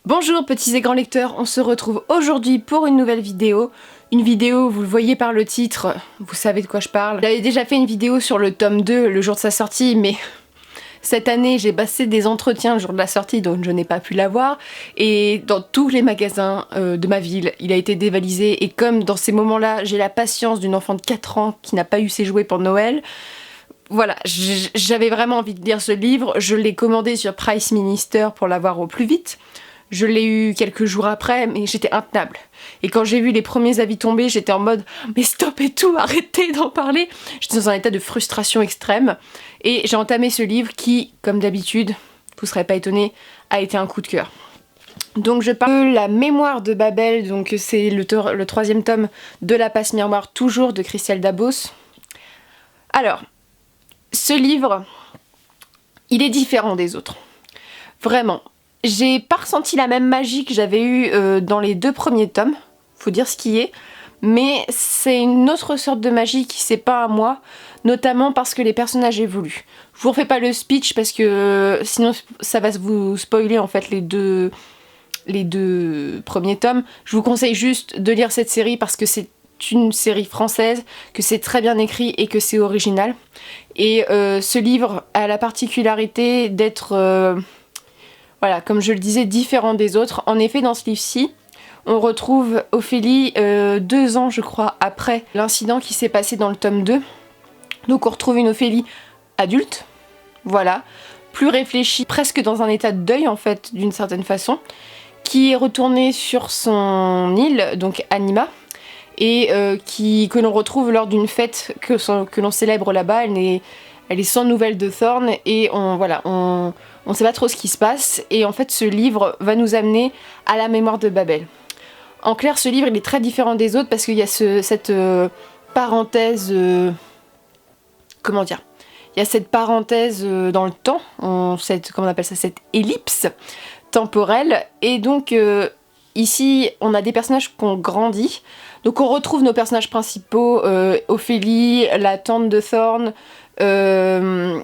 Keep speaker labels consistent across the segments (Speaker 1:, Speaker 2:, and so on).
Speaker 1: Bonjour petits et grands lecteurs, on se retrouve aujourd'hui pour une nouvelle vidéo. Une vidéo, vous le voyez par le titre, vous savez de quoi je parle. J'avais déjà fait une vidéo sur le tome 2 le jour de sa sortie, mais cette année j'ai passé des entretiens le jour de la sortie, donc je n'ai pas pu l'avoir. Et dans tous les magasins de ma ville, il a été dévalisé. Et comme dans ces moments-là, j'ai la patience d'une enfant de 4 ans qui n'a pas eu ses jouets pour Noël, voilà, j'avais vraiment envie de lire ce livre. Je l'ai commandé sur Price Minister pour l'avoir au plus vite. Je l'ai eu quelques jours après, mais j'étais intenable. Et quand j'ai vu les premiers avis tomber, j'étais en mode « Mais stop et tout, arrêtez d'en parler !» J'étais dans un état de frustration extrême. Et j'ai entamé ce livre qui, comme d'habitude, vous serez pas étonnés, a été un coup de cœur. Donc je parle de La Mémoire de Babel, donc c'est le troisième tome de La Passe-Miroir, toujours de Christelle Dabos. Alors, ce livre, il est différent des autres. Vraiment. J'ai pas ressenti la même magie que j'avais eue dans les deux premiers tomes, faut dire ce qui est, mais c'est une autre sorte de magie qui s'est peint à moi, notamment parce que les personnages évoluent. Je vous refais pas le speech parce que sinon ça va vous spoiler en fait les deux premiers tomes. Je vous conseille juste de lire cette série parce que c'est une série française, que c'est très bien écrit et que c'est original. Et ce livre a la particularité d'être... voilà, comme je le disais, différent des autres. En effet, dans ce livre-ci, on retrouve Ophélie 2 ans, je crois, après l'incident qui s'est passé dans le tome 2. Donc on retrouve une Ophélie adulte, voilà, plus réfléchie, presque dans un état de deuil en fait, d'une certaine façon, qui est retournée sur son île, donc Anima, et que l'on retrouve lors d'une fête que l'on célèbre là-bas. Elle est sans nouvelles de Thorn et on sait pas trop ce qui se passe, et en fait ce livre va nous amener à la mémoire de Babel. En clair, ce livre il est très différent des autres parce qu'il y a cette parenthèse... comment dire ? Il y a cette parenthèse dans le temps, comment on appelle ça, cette ellipse temporelle, et donc ici on a des personnages qui ont grandi. Donc on retrouve nos personnages principaux, Ophélie, la tante de Thorn, comment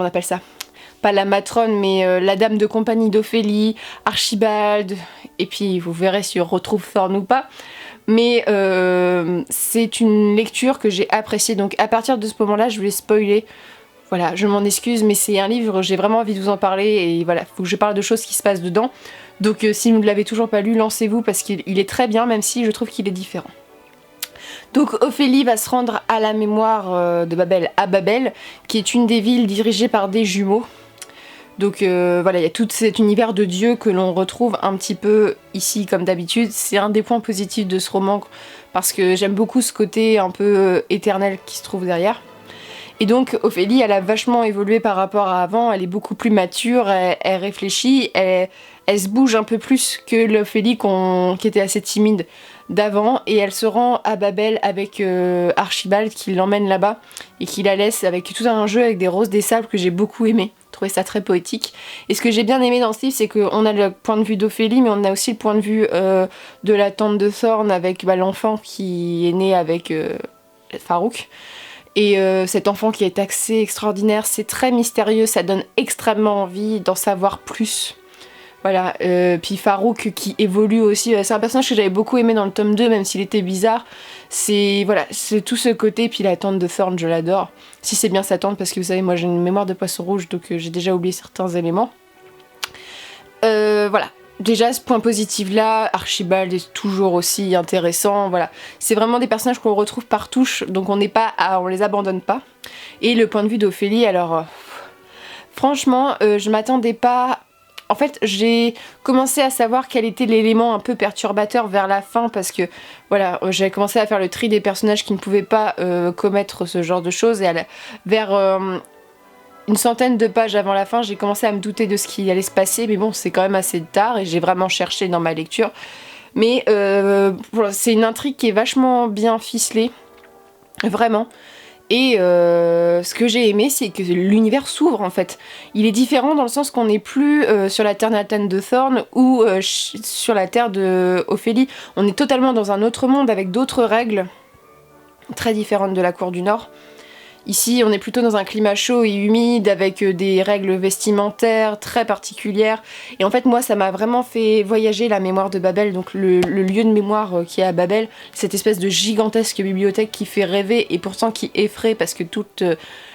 Speaker 1: on appelle ça ? Pas la matrone, mais la dame de compagnie d'Ophélie, Archibald, et puis vous verrez si on retrouve Thorn ou pas. Mais c'est une lecture que j'ai appréciée, donc à partir de ce moment-là, je vais spoiler. Voilà, je m'en excuse, mais c'est un livre, j'ai vraiment envie de vous en parler, et voilà, faut que je parle de choses qui se passent dedans. Donc si vous ne l'avez toujours pas lu, lancez-vous, parce qu'il est très bien, même si je trouve qu'il est différent. Donc Ophélie va se rendre à la mémoire de Babel, à Babel, qui est une des villes dirigées par des jumeaux. Donc voilà, il y a tout cet univers de Dieu que l'on retrouve un petit peu ici comme d'habitude. C'est un des points positifs de ce roman, parce que j'aime beaucoup ce côté un peu éternel qui se trouve derrière. Et donc Ophélie, elle a vachement évolué par rapport à avant, elle est beaucoup plus mature, elle réfléchit, elle se bouge un peu plus que l'Ophélie qui était assez timide d'avant, et elle se rend à Babel avec Archibald qui l'emmène là-bas et qui la laisse avec tout un jeu avec des roses des sables que j'ai beaucoup aimé. Je trouvais ça très poétique. Et ce que j'ai bien aimé dans ce livre, c'est qu'on a le point de vue d'Ophélie, mais on a aussi le point de vue de la tante de Thorn avec l'enfant qui est né avec Farouk. Et cet enfant qui est assez extraordinaire, c'est très mystérieux, ça donne extrêmement envie d'en savoir plus. Voilà, puis Farouk qui évolue aussi, c'est un personnage que j'avais beaucoup aimé dans le tome 2, même s'il était bizarre. C'est tout ce côté, puis la tante de Thorn, je l'adore. Si c'est bien sa tante, parce que vous savez, moi j'ai une mémoire de poisson rouge, donc j'ai déjà oublié certains éléments. Voilà. Déjà, ce point positif là, Archibald est toujours aussi intéressant, voilà. C'est vraiment des personnages qu'on retrouve par touche, donc on les abandonne pas. Et le point de vue d'Ophélie, alors... franchement, je m'attendais pas... En fait, j'ai commencé à savoir quel était l'élément un peu perturbateur vers la fin, parce que, voilà, j'avais commencé à faire le tri des personnages qui ne pouvaient pas commettre ce genre de choses, et vers... une centaine de pages avant la fin, j'ai commencé à me douter de ce qui allait se passer, mais bon, c'est quand même assez tard et j'ai vraiment cherché dans ma lecture. Mais c'est une intrigue qui est vachement bien ficelée, vraiment. Et ce que j'ai aimé, c'est que l'univers s'ouvre en fait. Il est différent dans le sens qu'on n'est plus sur la terre natale de Thorn ou sur la terre de Ophélie. On est totalement dans un autre monde avec d'autres règles très différentes de la cour du Nord. Ici, on est plutôt dans un climat chaud et humide avec des règles vestimentaires très particulières. Et en fait, moi, ça m'a vraiment fait voyager la mémoire de Babel, donc le lieu de mémoire qui est à Babel, cette espèce de gigantesque bibliothèque qui fait rêver et pourtant qui effraie parce que toutes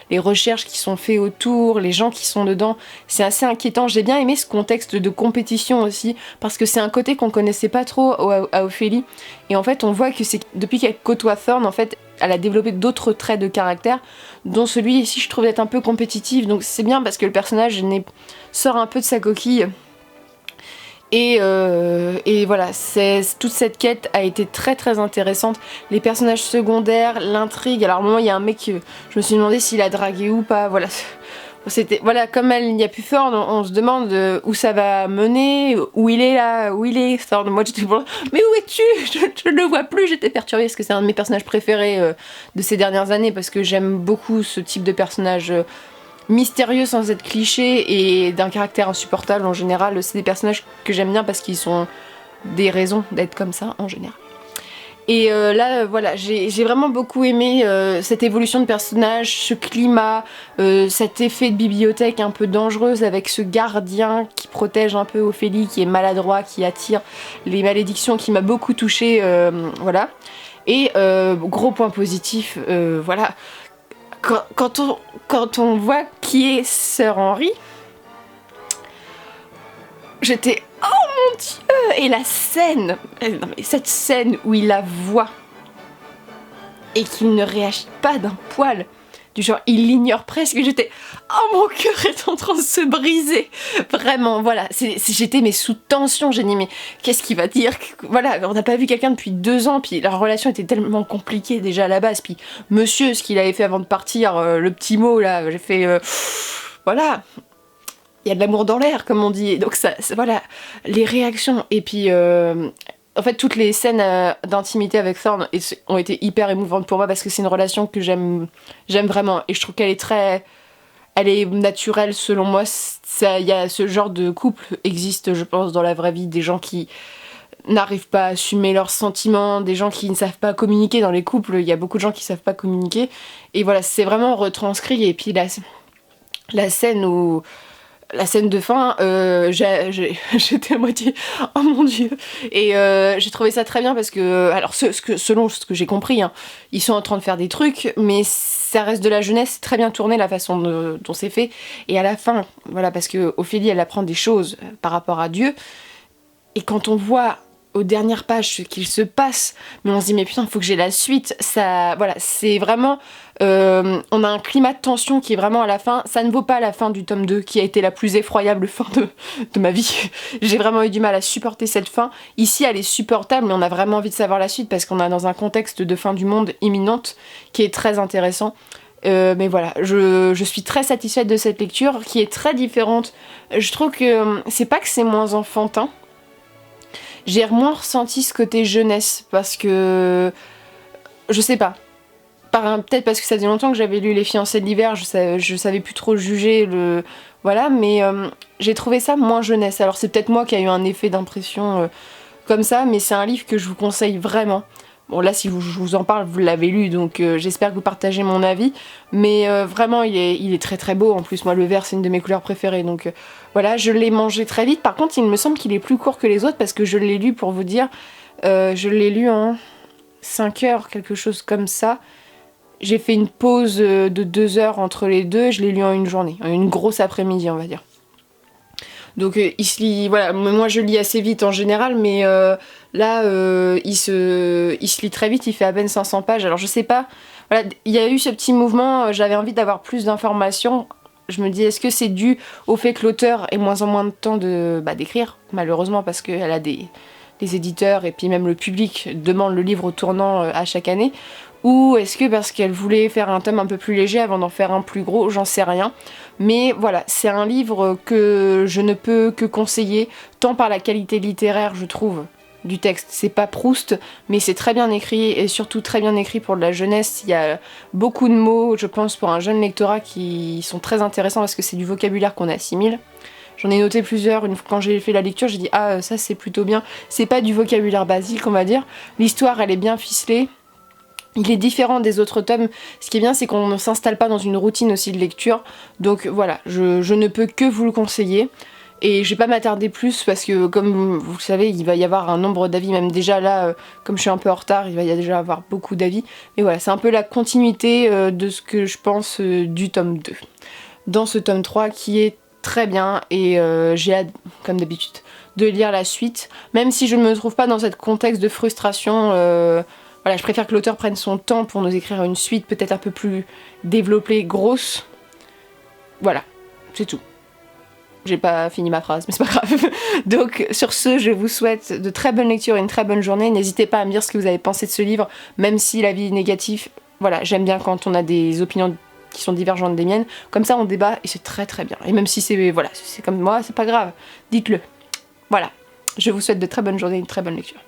Speaker 1: les recherches qui sont faites autour, les gens qui sont dedans, c'est assez inquiétant. J'ai bien aimé ce contexte de compétition aussi, parce que c'est un côté qu'on connaissait pas trop à Ophélie. Et en fait, on voit que c'est depuis qu'elle côtoie Thorne, en fait, elle a développé d'autres traits de caractère, dont celui-ci je trouve d'être un peu compétitif. Donc c'est bien parce que le personnage sort un peu de sa coquille. Et voilà, toute cette quête a été très très intéressante. Les personnages secondaires, l'intrigue. Alors à un moment, il y a un mec, je me suis demandé s'il a dragué ou pas. Voilà, voilà, comme il n'y a plus Thorne, on se demande où ça va mener, où il est là, où il est Thorne. Moi j'étais bon, mais où es-tu? Je ne le vois plus. J'étais perturbée parce que c'est un de mes personnages préférés de ces dernières années, parce que j'aime beaucoup ce type de personnage. Mystérieux sans être cliché et d'un caractère insupportable en général. C'est des personnages que j'aime bien parce qu'ils ont des raisons d'être comme ça en général. Et là, voilà, j'ai vraiment beaucoup aimé cette évolution de personnage, ce climat, cet effet de bibliothèque un peu dangereuse avec ce gardien qui protège un peu Ophélie, qui est maladroit, qui attire les malédictions, qui m'a beaucoup touchée, voilà. Et gros point positif, voilà. Quand on voit qui est Sir Henry, j'étais oh mon Dieu! Et la scène, non mais cette scène où il la voit et qu'il ne réagit pas d'un poil, du genre il l'ignore presque, j'étais oh mon cœur est en train de se briser, vraiment voilà, j'étais mais sous tension, j'ai dit mais qu'est-ce qu'il va dire, voilà, on n'a pas vu quelqu'un depuis 2 ans, puis leur relation était tellement compliquée déjà à la base, puis monsieur ce qu'il avait fait avant de partir, le petit mot là, j'ai fait voilà, il y a de l'amour dans l'air comme on dit, donc ça voilà, les réactions, et puis en fait, toutes les scènes d'intimité avec Thorne ont été hyper émouvantes pour moi parce que c'est une relation que j'aime vraiment. Et je trouve qu'elle est elle est naturelle selon moi. Il y a ce genre de couple existe, je pense, dans la vraie vie. Des gens qui n'arrivent pas à assumer leurs sentiments, des gens qui ne savent pas communiquer dans les couples. Il y a beaucoup de gens qui savent pas communiquer. Et voilà, c'est vraiment retranscrit. Et puis la scène où... La scène de fin, j'étais à moitié oh mon dieu, et j'ai trouvé ça très bien parce que, alors selon ce que j'ai compris, hein, ils sont en train de faire des trucs, mais ça reste de la jeunesse, c'est très bien tourné la façon dont c'est fait, et à la fin, voilà, parce que Ophélie elle apprend des choses par rapport à Dieu, et quand on voit aux dernières pages ce qu'il se passe, mais on se dit mais putain faut que j'ai la suite, ça, voilà, c'est vraiment on a un climat de tension qui est vraiment à la fin, ça ne vaut pas la fin du tome 2 qui a été la plus effroyable fin de ma vie. J'ai vraiment eu du mal à supporter cette fin, ici elle est supportable mais on a vraiment envie de savoir la suite parce qu'on est dans un contexte de fin du monde imminente qui est très intéressant. Mais voilà, je suis très satisfaite de cette lecture qui est très différente. Je trouve que c'est pas que c'est moins enfantin, j'ai moins ressenti ce côté jeunesse parce que je sais pas, peut-être parce que ça faisait longtemps que j'avais lu Les Fiancés de l'hiver, je savais plus trop juger voilà, mais j'ai trouvé ça moins jeunesse. Alors c'est peut-être moi qui a eu un effet d'impression comme ça, mais c'est un livre que je vous conseille vraiment. Bon là si je vous en parle, vous l'avez lu, donc j'espère que vous partagez mon avis, mais vraiment il est très très beau. En plus moi le vert c'est une de mes couleurs préférées, donc voilà, je l'ai mangé très vite. Par contre il me semble qu'il est plus court que les autres parce que je l'ai lu, pour vous dire, je l'ai lu en 5 heures, quelque chose comme ça. J'ai fait une pause de 2 heures entre les deux, je l'ai lu en une journée, une grosse après-midi on va dire. Donc il se lit, voilà, moi je lis assez vite en général, mais là il se lit très vite, il fait à peine 500 pages, alors je sais pas, voilà, il y a eu ce petit mouvement, j'avais envie d'avoir plus d'informations, je me dis est-ce que c'est dû au fait que l'auteur ait moins en moins de temps d'écrire, malheureusement parce qu'elle a des éditeurs et puis même le public demande le livre au tournant à chaque année, ou est-ce que parce qu'elle voulait faire un tome un peu plus léger avant d'en faire un plus gros, j'en sais rien. Mais voilà, c'est un livre que je ne peux que conseiller, tant par la qualité littéraire, je trouve, du texte. C'est pas Proust, mais c'est très bien écrit, et surtout très bien écrit pour de la jeunesse. Il y a beaucoup de mots, je pense, pour un jeune lectorat qui sont très intéressants parce que c'est du vocabulaire qu'on assimile. J'en ai noté plusieurs, quand j'ai fait la lecture, j'ai dit « Ah, ça c'est plutôt bien ». C'est pas du vocabulaire basique, on va dire. L'histoire, elle est bien ficelée. Il est différent des autres tomes. Ce qui est bien, c'est qu'on ne s'installe pas dans une routine aussi de lecture. Donc voilà, je ne peux que vous le conseiller. Et je vais pas m'attarder plus parce que, comme vous le savez, il va y avoir un nombre d'avis. Même déjà là, comme je suis un peu en retard, il va y déjà avoir beaucoup d'avis. Mais voilà, c'est un peu la continuité de ce que je pense du tome 2. Dans ce tome 3 qui est très bien et j'ai hâte, comme d'habitude, de lire la suite. Même si je ne me trouve pas dans ce contexte de frustration... Voilà, je préfère que l'auteur prenne son temps pour nous écrire une suite peut-être un peu plus développée, grosse. Voilà, c'est tout. J'ai pas fini ma phrase, mais c'est pas grave. Donc sur ce, je vous souhaite de très bonnes lectures et une très bonne journée. N'hésitez pas à me dire ce que vous avez pensé de ce livre, même si l'avis est négatif. Voilà, j'aime bien quand on a des opinions qui sont divergentes des miennes. Comme ça, on débat et c'est très très bien. Et même si c'est voilà, c'est comme moi, c'est pas grave. Dites-le. Voilà. Je vous souhaite de très bonnes journées et une très bonne lecture.